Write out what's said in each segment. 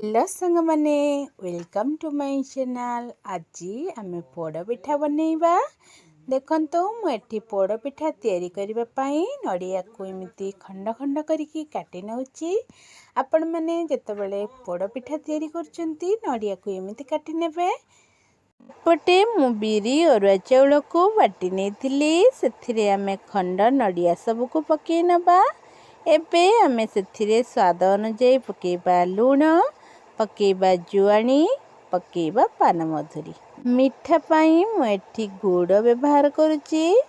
Hello संग माने welcome to my channel. आज आम पोड़ पिठा बनैबा। देखंतु मुझे पोड़ पिठा तैयारी करबा पई नड़िया को एमती खंड खंड करके काटी नउची। आपण माने जेतेबेले पोड़ पिठा तैयारी करचंती नड़िया को एमती काटी नेबे। पटे मु बिरी अरुआ चाउल को बाटी नेथिली सेथिरे आमे खंड नड़िया सब को पके नबा। एबे आमे सेथिरे स्वाद अनुसार पकेबा लूण, पकेबा जुआनी, पकेबा पान मधुरी। मिठा पाई मु एठी गुड़ व्यवहार करुची।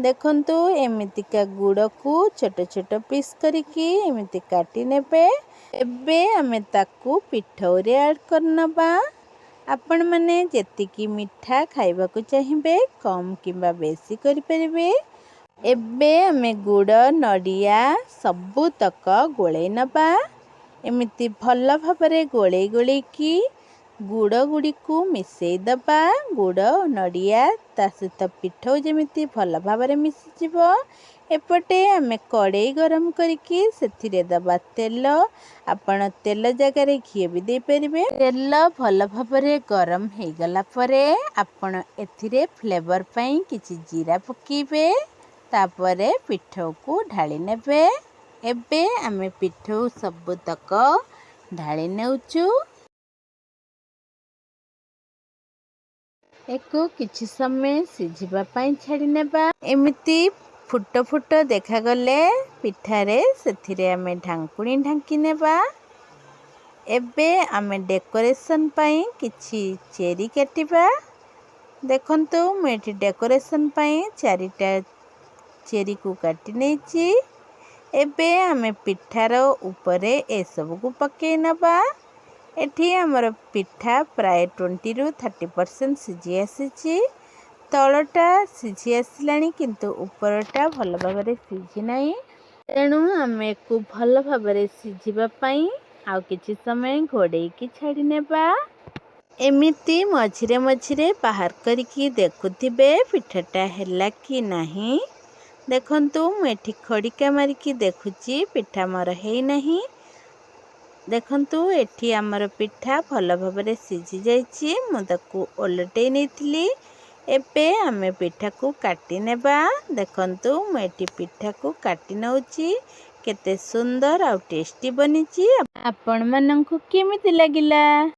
देखंतु एमितिका गुड़ को छोट छोट पीस करके एमिति काटी नेबे। एबे आमे ताकू पिठौरे ऐड करनबा। आपण माने जेतिकी मिठा खाइबा को चाहिए कम किंबा बेसी करि परिबे। एबे आमे गुड़ नड़िया सबु तक गोले नबा। एमिति भल भाबरे गोले गोले की गुड़ गुड़ी को मिसई दबा। गुड़ नड़िया ता सहित पिठौ जेमिति भल भाबरे मिसी जिवो। एपटे आमे कड़ाई गरम करके सेथिरे दबा तेल। आपण तेल जगार घी भी दे परिबे। तेल भल भाबरे गरम हो गला परे आपण एथिरे फ्लेवर पई किछि जीरा पकीबे। तापरे पिठौ को ढाली नेबे। एबे आमे पिठौ सब तक ढाली नेउचु। एको किछि समय सिझिबा पई छाड़ी नेबा। एमिति फुट फुट देखा गले पिठारे सेथिरे आमे ढांकुणी ढांकी नेबा। एबे आमे डेकोरेशन पई किछि चेरी काटिबा। देखंतु मु एठी डेकोरेशन पई चारिटा चेरी को काटी नेछि। एबे आमे पिठार ऊपरे ए सब को पके नबा। एठी हमर पिठा प्राय 20 रु 30% सिझी आसीछि। तळटा सिझी आसिलाणी किंतु ऊपरटा भल भाबरे सिझी नाही। तेणु आमे को भल भाबरे सिझिबा पई आउ किछि समय घोड़े की छाड़ी नेबा। एमिति मझिरे मझिरे बाहर करके देखुथिबे पिठाटा हैला कि नाही। देखंतु मु एठी खड़िका मारिकी देखुची पिठा मोर हेई नाही। देखंतु एठी हमर पिठा भल भाबरे सिझी जाईची। मु ताकू ओलटेई नेथिली। एबे आमे पिठा को काटी नेबा। देखंतु मु एठी पिठा को काटी नउची। केते सुंदर आ टेस्टी बनिची। आपण माननकु केमिति लागिला।